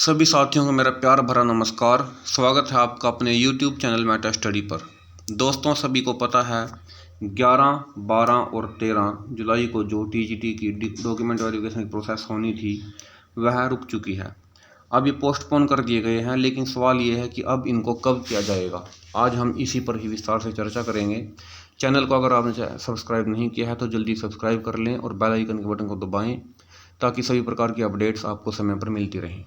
सभी साथियों को मेरा प्यार भरा नमस्कार। स्वागत है आपका अपने YouTube चैनल मेटा स्टडी पर। दोस्तों, सभी को पता है 11, 12 और 13 जुलाई को जो TGT की डॉक्यूमेंट वेरिफिकेशन की प्रोसेस होनी थी वह रुक चुकी है। अब ये पोस्टपोन कर दिए गए हैं, लेकिन सवाल ये है कि अब इनको कब किया जाएगा। आज हम इसी पर ही विस्तार से चर्चा करेंगे। चैनल को अगर आपने सब्सक्राइब नहीं किया है तो जल्दी सब्सक्राइब कर लें और बेल आइकन के बटन को दबाएँ ताकि सभी प्रकार की अपडेट्स आपको समय पर मिलती रहें।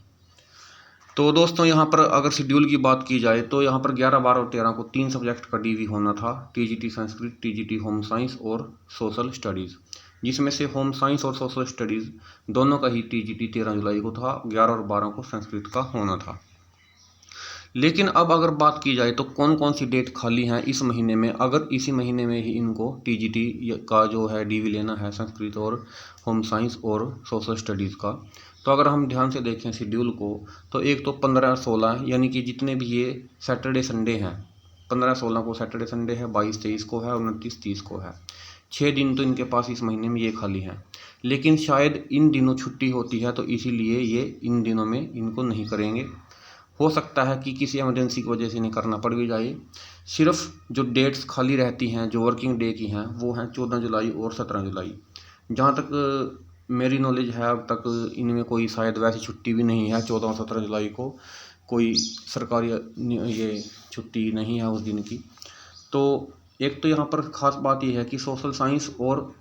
तो दोस्तों, यहाँ पर अगर शेड्यूल की बात की जाए तो यहाँ पर 11, 12 और 13 को 3 सब्जेक्ट का DV होना था। TGT Sanskrit, TGT home science और सोशल स्टडीज़, जिसमें से होम साइंस और सोशल स्टडीज़ दोनों का ही TGT 13 जुलाई को था। 11 और 12 को संस्कृत का होना था। लेकिन अब अगर बात की जाए तो कौन कौन सी डेट खाली हैं इस महीने में। अगर इसी महीने में ही इनको TGT का जो है DV लेना है, संस्कृत और होम साइंस और सोशल स्टडीज़ का, तो अगर हम ध्यान से देखें शेड्यूल को तो एक तो 15, 16 यानी कि जितने भी ये सैटरडे संडे हैं, 15, 16 को सैटरडे संडे है, 22, 23 को है, 29, 30 को है। 6 दिन तो इनके पास इस महीने में ये खाली हैं। लेकिन शायद इन दिनों छुट्टी होती है तो इसीलिए ये इन दिनों में इनको नहीं करेंगे। हो सकता है कि किसी इमरजेंसी की वजह से इन्हें करना पड़ भी जाए। सिर्फ जो डेट्स खाली रहती हैं जो वर्किंग डे की हैं वो हैं 14 जुलाई और 17 जुलाई। जहाँ तक मेरी नॉलेज है अब तक इनमें कोई शायद वैसी छुट्टी भी नहीं है। 14 और 17 जुलाई को कोई सरकारी ये छुट्टी नहीं है उस दिन की। तो एक तो यहाँ पर ख़ास बात यह है कि सोशल साइंस और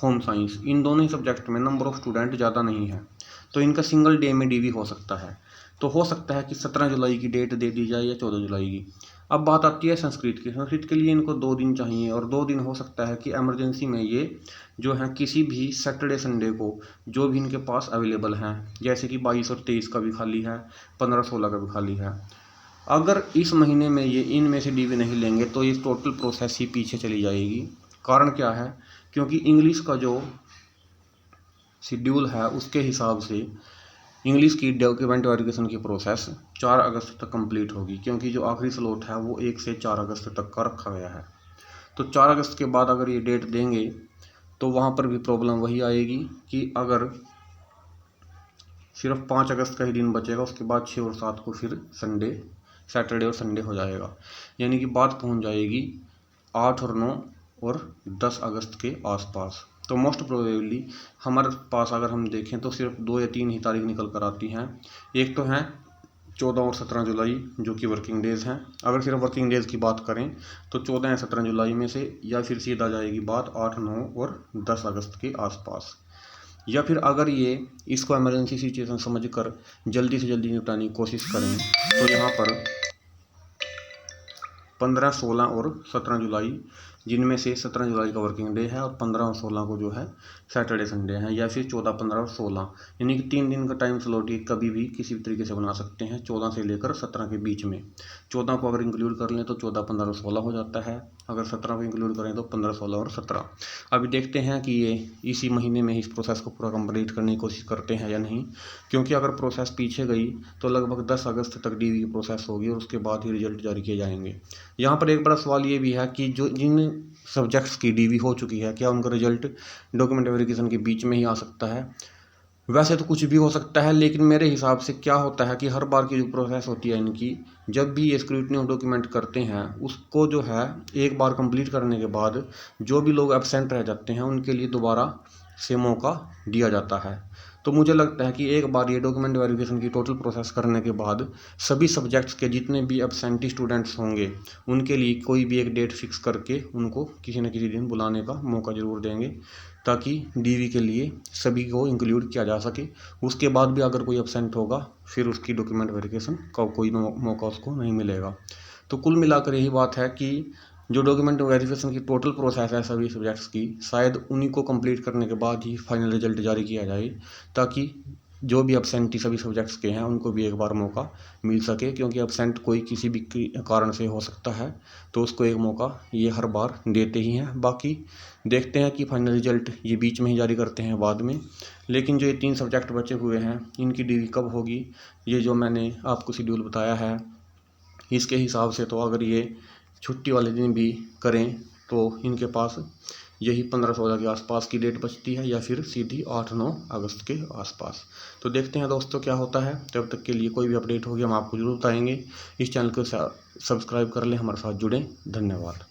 होम साइंस इन दोनों ही सब्जेक्ट में नंबर ऑफ़ स्टूडेंट ज़्यादा नहीं है, तो इनका सिंगल डे में DV हो सकता है। तो हो सकता है कि 17 जुलाई की डेट दे दी जाए या 14 जुलाई की। अब बात आती है संस्कृत की। संस्कृत के लिए इनको 2 दिन चाहिए और 2 दिन हो सकता है कि एमरजेंसी में ये जो है किसी भी सैटरडे संडे को जो भी इनके पास अवेलेबल हैं, जैसे कि 22 और 23 का भी खाली है, 15, 16 का भी खाली है। अगर इस महीने में ये इनमें से DV नहीं लेंगे तो इस टोटल प्रोसेस ही पीछे चली जाएगी। कारण क्या है? क्योंकि इंग्लिश का जो शेड्यूल है उसके हिसाब से इंग्लिश की डॉक्यूमेंट वेरिफिकेशन की प्रोसेस 4 अगस्त तक कंप्लीट होगी, क्योंकि जो आखिरी स्लॉट है वो 1 से 4 अगस्त तक का रखा गया है। तो 4 अगस्त के बाद अगर ये डेट देंगे तो वहाँ पर भी प्रॉब्लम वही आएगी कि अगर सिर्फ 5 अगस्त का ही दिन बचेगा, उसके बाद 6 और 7 को फिर सैटरडे और संडे हो जाएगा। यानी कि बात पहुँच जाएगी 8 और 9 और 10 अगस्त के आसपास। तो मोस्ट प्रोबेबली हमारे पास अगर हम देखें तो सिर्फ 2 या 3 ही तारीख निकल कर आती हैं। एक तो हैं 14 और 17 जुलाई जो कि वर्किंग डेज़ हैं। अगर सिर्फ वर्किंग डेज़ की बात करें तो 14 या 17 जुलाई में से या फिर सीधा जाएगी बात 8, 9 और 10 अगस्त के आसपास। या फिर अगर ये इसको इमरजेंसी सिचुएशन समझकर जल्दी से जल्दी निपटाने की कोशिश करें तो यहाँ पर 15, 16 और 17 जुलाई, जिनमें से 17 जुलाई का वर्किंग डे है और 15 और 16 को जो है सैटरडे संडे है, या फिर 14, 15 और 16 यानी कि 3 दिन का टाइम स्लॉट ये कभी भी किसी भी तरीके से बना सकते हैं 14 से लेकर 17 के बीच में। 14 को अगर इंक्लूड कर लें तो 14, 15 और 16 हो जाता है। अगर 17 को इंक्लूड करें तो 15, 16 और 17। अभी देखते हैं कि ये इसी महीने में इस प्रोसेस को पूरा कंप्लीट करने की कोशिश करते हैं या नहीं, क्योंकि अगर प्रोसेस पीछे गई तो लगभग 10 अगस्त तक DV की प्रोसेस होगी और उसके बाद ही रिजल्ट जारी किए जाएंगे। यहाँ पर एक बड़ा सवाल ये भी है कि जो जिन सब्जेक्ट्स की DV हो चुकी है, क्या उनका रिजल्ट डॉक्यूमेंट वेरिफिकेशन के बीच में ही आ सकता है? वैसे तो कुछ भी हो सकता है, लेकिन मेरे हिसाब से क्या होता है कि हर बार की जो प्रोसेस होती है इनकी, जब भी ये स्क्रूटनी ऑफ डॉक्यूमेंट करते हैं उसको जो है एक बार कंप्लीट करने के बाद जो भी लोग एब्सेंट रह जाते हैं उनके लिए दोबारा से मौका दिया जाता है। तो मुझे लगता है कि एक बार ये डॉक्यूमेंट वेरिफिकेशन की टोटल प्रोसेस करने के बाद सभी सब्जेक्ट्स के जितने भी एब्सेंटी स्टूडेंट्स होंगे उनके लिए कोई भी एक डेट फिक्स करके उनको किसी न किसी दिन बुलाने का मौका ज़रूर देंगे, ताकि DV के लिए सभी को इंक्लूड किया जा सके। उसके बाद भी अगर कोई एब्सेंट होगा फिर उसकी डॉक्यूमेंट वेरिफिकेशन का कोई मौका उसको नहीं मिलेगा। तो कुल मिलाकर यही बात है कि जो डॉक्यूमेंट वेरिफिकेशन की टोटल प्रोसेस है सभी सब्जेक्ट्स की, शायद उन्हीं को कंप्लीट करने के बाद ही फाइनल रिजल्ट जारी किया जाए, ताकि जो भी एब्सेंटी सभी सब्जेक्ट्स के हैं उनको भी एक बार मौका मिल सके। क्योंकि एब्सेंट कोई किसी भी कारण से हो सकता है, तो उसको एक मौका ये हर बार देते ही हैं। बाकी देखते हैं कि फाइनल रिजल्ट ये बीच में ही जारी करते हैं बाद में। लेकिन जो ये 3 सब्जेक्ट बचे हुए हैं इनकी DV कब होगी, ये जो मैंने आपको शेड्यूल बताया है इसके हिसाब से तो अगर ये छुट्टी वाले दिन भी करें तो इनके पास यही 15-16 के आसपास की डेट बचती है या फिर सीधी 8-9 अगस्त के आसपास। तो देखते हैं दोस्तों क्या होता है। तब तक के लिए कोई भी अपडेट होगी हम आपको जरूर बताएंगे। इस चैनल को सब्सक्राइब कर लें, हमारे साथ जुड़ें। धन्यवाद।